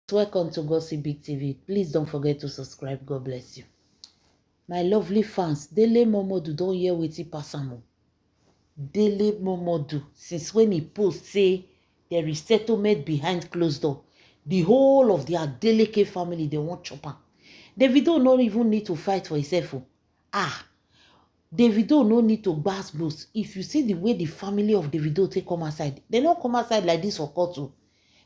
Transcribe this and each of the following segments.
Welcome to Gossip Big TV. Please don't forget to subscribe. God bless you. My lovely fans, Dele Momodu don hear wetin pass am o. Dele Momodu, since when he post say there is settlement behind closed door, the whole of their Adeleke family, they want chop am. Davido no even need to fight for himself o. Davido no need to gbas gbos. If you see the way the family of Davido take come outside, they don't come outside like this for court o.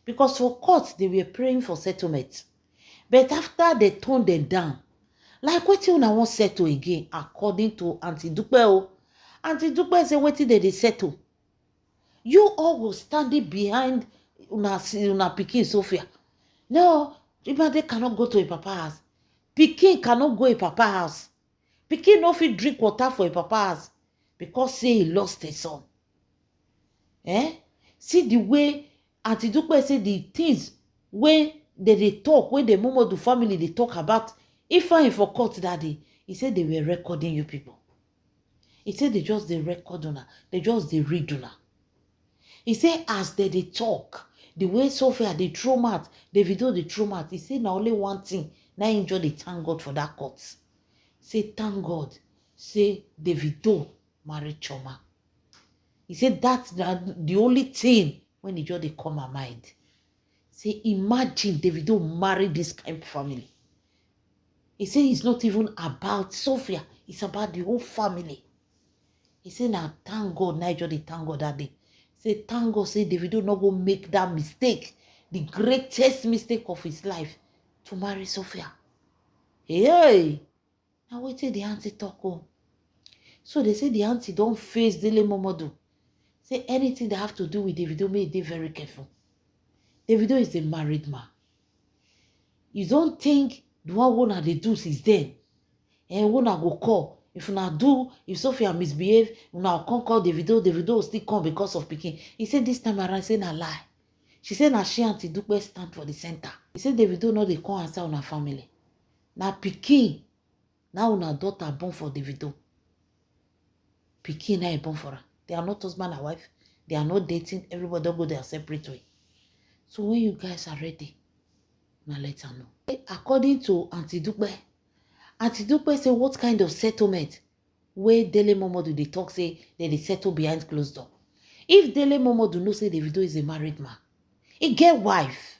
Because for court, they were praying for settlement. But after they toned them down, like wetin una wan settle again, according to Aunty Dupe o. Aunty Dupe say wetin they settle. You all will standing behind una pikin Sophia. No, Imade cannot go to a papa house. Pikin cannot go a papa house. Pikin no fit drink water for a papa house because say he lost a son. See the way Aunty Dupe say the things when they talk, when the Momodu family they talk about Ifeanyi for court that day. He said they were recording you people. He said they just they record una, they just they read una. He said as they talk, the way Sophia they throw mouth, the video they throw mouth. He said now only one thing. Now enjoy the thank God for that court. Say thank God. Say Davido married Choma. He said that's the only thing when he just they come my mind. Say imagine Davido married this kind of family. He said it's not even about Sophia, it's about the whole family. He said now thank God, now just they thank God that day. Say thank God, say Davido not go make that mistake, the greatest mistake of his life, to marry Sophia. Hey, now wait till the auntie talk oh. So they say the auntie don't face Dele Momodu. Say anything they have to do with Davido, make they very careful. Davido is a married man. You don't think the one wanna they do since then. And wanna go call. If Sophia misbehave, una can't call Davido will still come because of Pikin. He said this time around, say na lie. She said na she Aunty Dupe stand for the center. He said Davido no they come answer on her family. Na Pikin, now una daughter born for Davido. Pikin na born for her. They are not husband and wife. They are not dating. Everybody don't go their separate way. So when you guys are ready, now let her know. According to Aunty Dupe say what kind of settlement where Dele Momodu they talk say that they settle behind closed door. If Dele Momodu know say Davido is a married man, he get wife.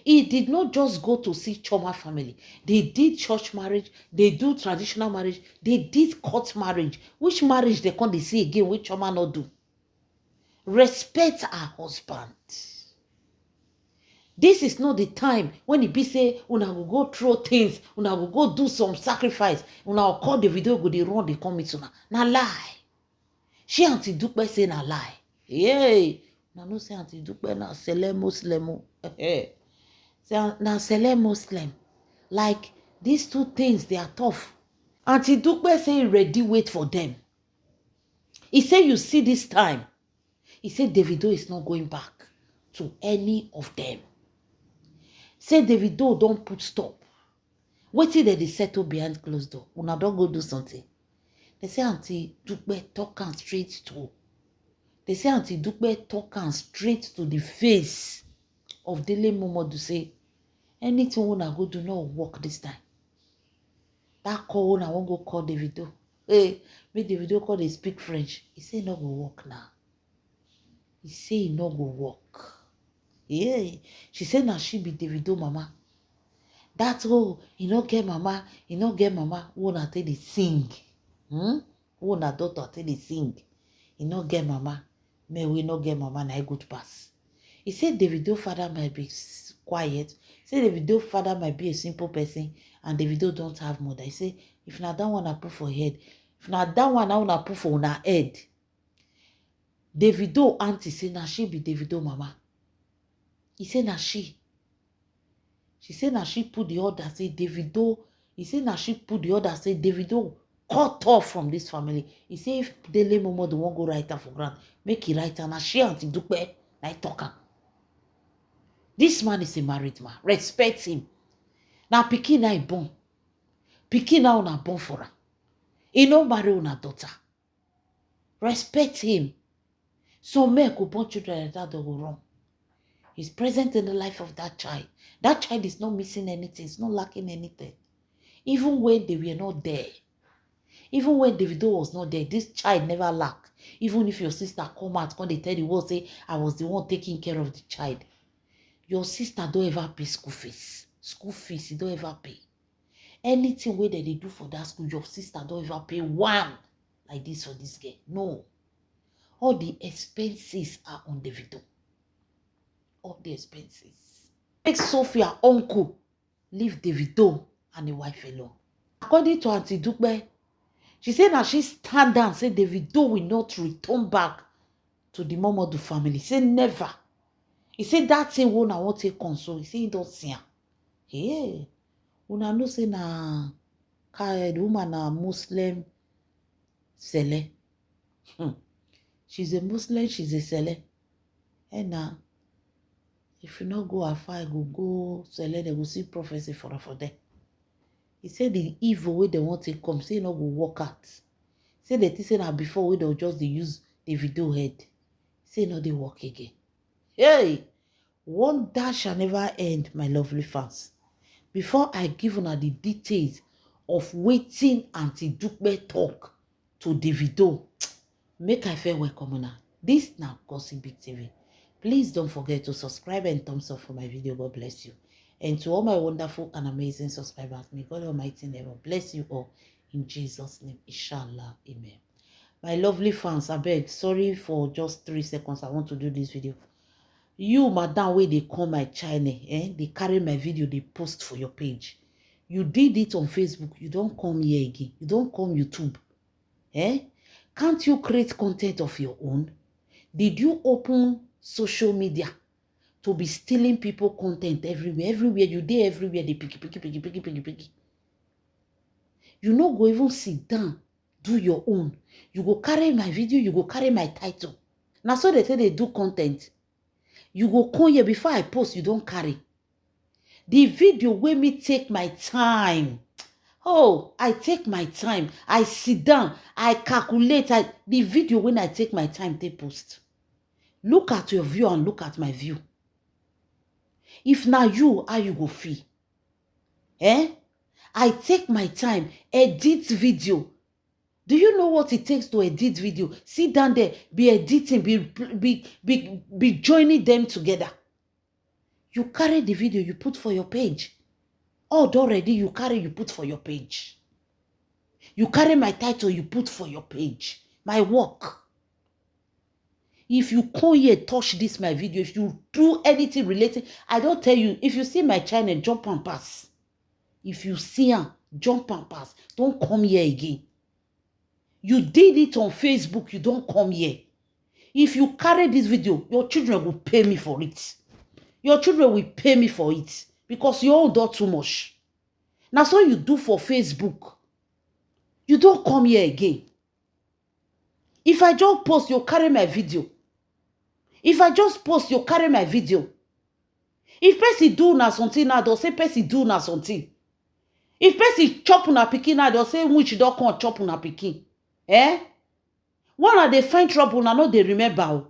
He did not just go to see Choma family. They did church marriage. They do traditional marriage. They did court marriage. Which marriage they can't see again? Which Choma not do? Respect her husband. This is not the time when it be say una will go through things, una will go do some sacrifice, una will call the video go they run they come it una. Na lie. She Aunty Dupe say na lie. Yay. Na no say Aunty Dupe na sele Muslim. Say na sele Muslim. Like these two things they are tough. Aunty Dupe say ready wait for them. He say you see this time. He said Davido is not going back to any of them. Say Davido don't put stop. Wait till they settle behind closed door. Una don't go do something. They say Aunty Dupe talk am straight to. They say Aunty Dupe talk am straight to the face of Dele Momodu. Say anything una go do not work this time. That call una won't go call Davido. Hey, make Davido call they speak French. He say no go work now. He say he no go work. Yeah, she said now she be Davido mama. That's all. He no get mama. He no get mama. Who na tell they sing? Who na daughter tell they sing? He no get mama. Me we no get mama. Na good pass. He said Davido father might be quiet. He said Davido father might be a simple person, and Davido don't have mother. He say if na that one I put for head, if na that one I wanna put for una head. Davido auntie say na she be Davido mama. He said na she. She said na she put the order say Davido. He said na she put the order say Davido cut off from this family. He said if Dele Momodu won't go write her for ground, make he write her. Na she Aunty Dupe na talk am. This man is a married man. Respect him. Now Pikin na born. Pikin na una born for her. He no marry una daughter. Respect him. So men go born children like that they go wrong. He's present in the life of that child. That child is not missing anything. It's not lacking anything. Even when they were not there, even when Davido was not there, this child never lacked. Even if your sister come out, when they tell the world, say, I was the one taking care of the child. Your sister don't ever pay school fees. School fees, you don't ever pay. Anything where they do for that school, your sister don't ever pay one like this for this girl. No. All the expenses are on Davido. All the expenses. Make Sophia uncle leave Davido and the wife alone. According to Auntie Dupe, she said that she stand down and said Davido will not return back to the Momodu family. He said never. He said that thing won't I want to console. He said he don't see her. Hey, una know say na the woman a Muslim sele. She's a Muslim, she's a sele. And now, if you not go afar, go sele, they will see prophecy for them. He said the evil way they want to come, say no go work out. Say the thing say that before we they'll just use the video head. Say no they work again. Hey, wonder shall never end, my lovely fans. Before I give una the details of waiting Auntie Dupe talk to Davido, make I feel welcome una. This now Gossip Big TV. Please don't forget to subscribe and thumbs up for my video. God bless you. And to all my wonderful and amazing subscribers, may God Almighty never bless you all. In Jesus' name, inshallah, amen. My lovely fans, I beg, sorry for just 3 seconds. I want to do this video. You, madam, where they call my channel, they carry my video, they post for your page. You did it on Facebook. You don't come here again. You don't come YouTube. Can't you create content of your own? Did you open social media to be stealing people content everywhere? Everywhere you dey, everywhere they picky. You no go even sit down, do your own. You go carry my video, you go carry my title. Now so they say they do content. You go come here before I post, you don't carry. The video where me take my time. Oh, I take my time. I sit down. I calculate. The video when I take my time, they post. Look at your view and look at my view. If now you, how you go feel? I take my time, edit video. Do you know what it takes to edit video? Sit down there, be editing, be joining them together. You carry the video, you put for your page. Already you carry, you put for your page. You carry my title, you put for your page. My work. If you come here, touch this my video, if you do anything related, I don't tell you, if you see my channel, jump and pass. If you see her, jump and pass. Don't come here again. You did it on Facebook, you don't come here. If you carry this video, your children will pay me for it. Your children will pay me for it. Because you all do too much. Now so you do for Facebook. You don't come here again. If I just post, you carry my video. If I just post, you carry my video. If person do na something now, they'll say person do na something. If person chop na pikin now, they'll say which don't come chop na pikin. One of they find trouble now, no they remember.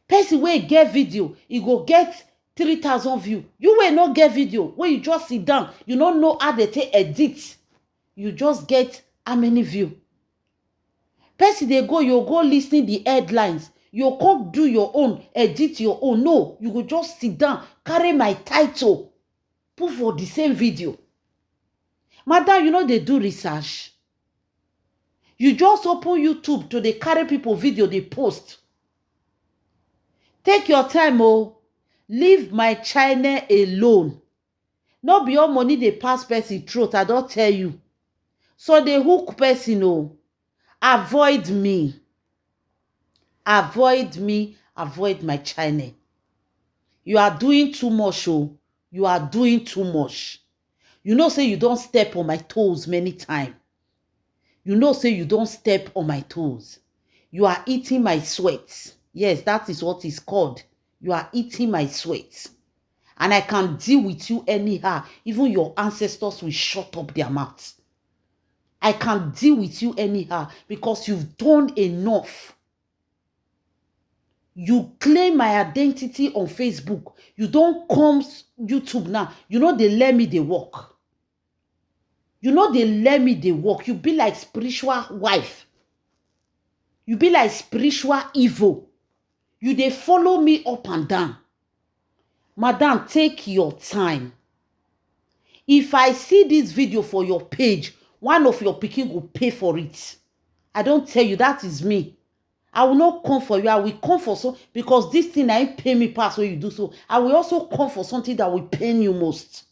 Person wey get video, he go get 3,000 views. You will not get video. When you just sit down, you don't know how they take edit. You just get how many views. Person they go, you go listening the headlines. You can't do your own, edit your own. No, you go just sit down, carry my title, put for the same video. Madam, you know they do research. You just open YouTube to they carry people video, they post. Take your time, oh. Leave my channel alone. No be all money they pass person throat, I don't tell you. So they hook person, oh. Avoid me. Avoid me. Avoid my channel. You are doing too much, oh. You are doing too much. You know, say you don't step on my toes many times. You know, say you don't step on my toes. You are eating my sweat. Yes, that is what it's called. You are eating my sweat. And I can deal with you anyhow. Even your ancestors will shut up their mouths. I can deal with you anyhow because you've done enough. You claim my identity on Facebook. You don't come YouTube now. You know they let me they work. You know they let me they work. You be like spiritual wife. You be like spiritual evil. You they follow me up and down. Madam, take your time. If I see this video for your page, one of your pikin will pay for it. I don't tell you, that is me. I will not come for you. I will come for some, because this thing I pay me past when you do so. I will also come for something that will pain you most.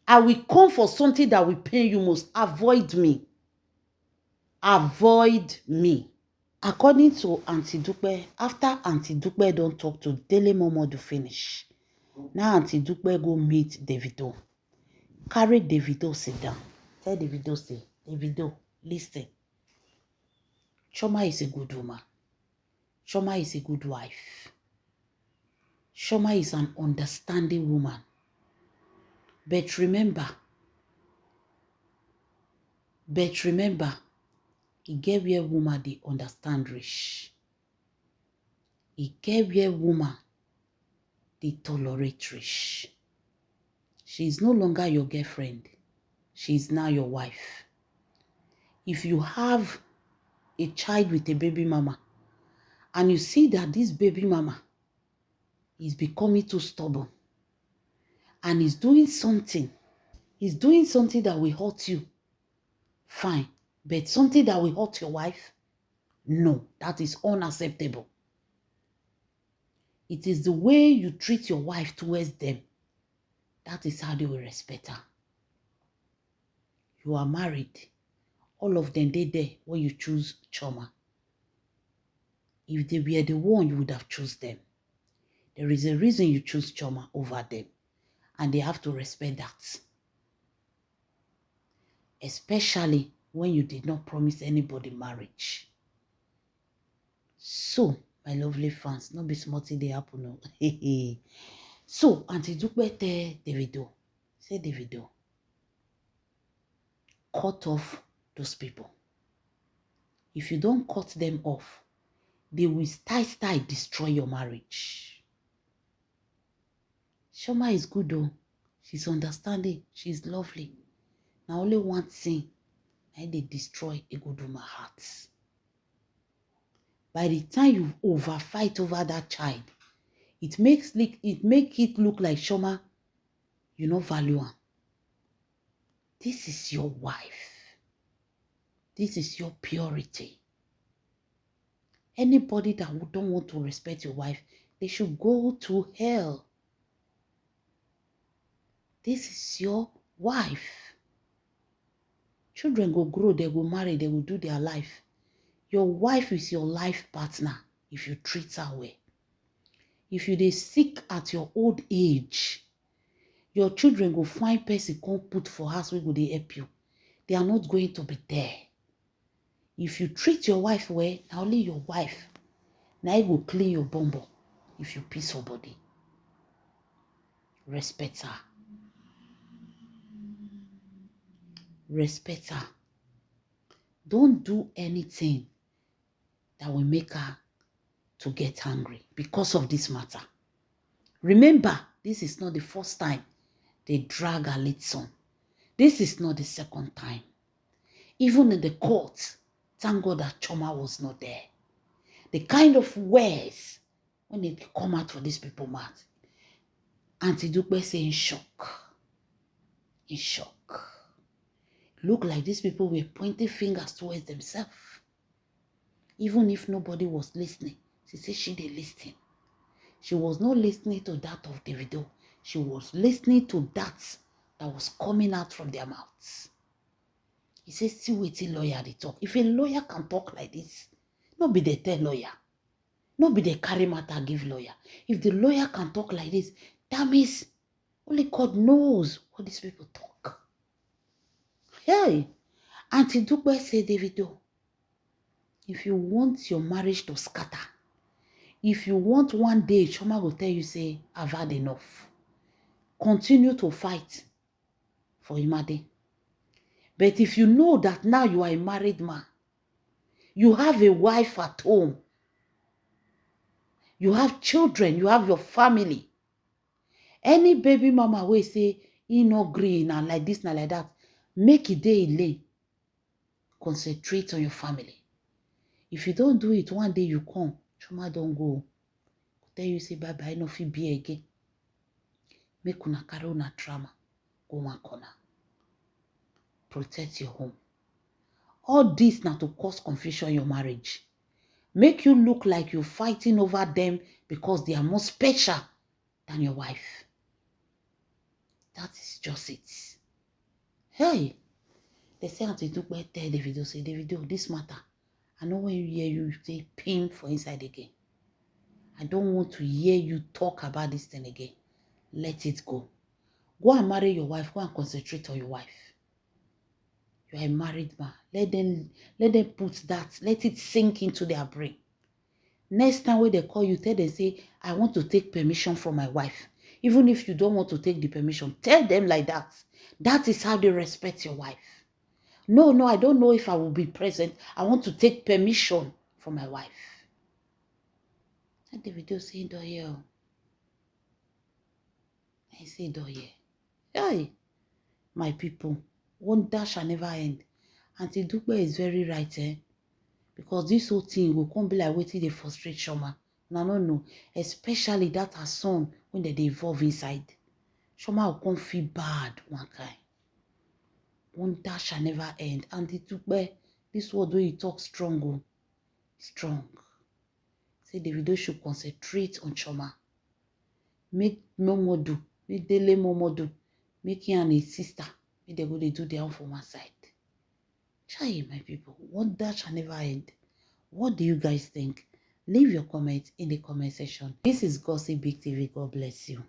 I will come for something that will pain you most. Avoid me. Avoid me. According to Auntie Dupe, after Auntie Dupe don't talk to Dele Momodu finish, now Auntie Dupe go meet Davido. Carry Davido sit down. Tell Davido, say, Davido, listen. Chioma is a good woman. Chioma is a good wife. Chioma is an understanding woman. But remember, e get where woman they understand rich. E get where woman they tolerate rich. She is no longer your girlfriend. She is now your wife. If you have a child with a baby mama, and you see that this baby mama is becoming too stubborn, and is doing something that will hurt you, fine. But something that will hurt your wife, no, that is unacceptable. It is the way you treat your wife towards them. That is how they will respect her. You are married. All of them, they there when you choose Chioma. If they were the one, you would have chosen them. There is a reason you choose Chioma over them. And they have to respect that. Especially when you did not promise anybody marriage. So, my lovely fans, not be smarty they happen. No. So, Auntie Dupe tell Davido, say Davido, cut off those people. If you don't cut them off, they will start destroy your marriage. Chioma is good though. She's understanding. She's lovely. Now only one thing, and they destroy a good woman's heart. By the time you overfight over that child, it make it look like Chioma, you no value her. This is your wife. This is your purity. Anybody that don't want to respect your wife, they should go to hell. This is your wife. Children go grow, they go marry, they will do their life. Your wife is your life partner if you treat her well. If you dey sick at your old age, your children go find person come put for house wey go dey help you. They are not going to be there. If you treat your wife well, na only your wife na e go clean your bumbo if you piss her body. Respect her. Respect her. Don't do anything that will make her to get angry because of this matter. Remember, this is not the first time they drag her late son. This is not the second time. Even in the court, thank God that Chioma was not there. The kind of words when they come out for these people mouth, Auntie Dupe say in shock. In shock. Look like these people were pointing fingers towards themselves. Even if nobody was listening, she said she did listen. She was not listening to that of Davido. She was listening to that was coming out from their mouths. He says, see wetin lawyer they talk. If a lawyer can talk like this, not be the tell lawyer. Not be the carry matter give lawyer. If the lawyer can talk like this, that means only God knows what these people talk. Hey, Auntie Dupe say, Davido, if you want your marriage to scatter, if you want one day, Chioma will tell you, say, I've had enough. Continue to fight for Imade. But if you know that now you are a married man, you have a wife at home, You have children, you have your family. Any baby mama wey say e no gree na like this, na like that, make e dey alone. Concentrate on your family. If you don't do it, one day you come, Chioma don go. Tell you say bye bye, no fit be again. Make una carry una trauma go one corner. Protect your home. All this na to cause confusion in your marriage. Make you look like you're fighting over them because they are more special than your wife. That is just it. Hey, they say Auntie Dupe tell Davido, say Davido, this matter, I know when you hear you say pain for inside again. I don't want to hear you talk about this thing again. Let it go. Go and marry your wife. Go and concentrate on your wife. You are a married man. Let them put that. Let it sink into their brain. Next time when they call you, tell them, say, I want to take permission from my wife. Even if you don't want to take the permission, tell them like that. That is how they respect your wife. No, I don't know if I will be present. I want to take permission from my wife. And the video saying, do you? I say, do you? Hey, my people, wonder shall never end. Auntie Dupe is very right, because this whole thing will come be like waiting the frustrate Chioma. No. Especially that her son when they evolve inside. Chioma will come feel bad one kind. Wonder shall never end. Auntie Dupe, this word when you talk strong, strong. Say Davido should concentrate on Chioma. Make Momodu, make Dele Momodu, make him and his sister, make they go they do their own for one side. Chai, my people, wonder shall never end. What do you guys think? Leave your comments in the comment section. This is Gossip Big TV. God bless you.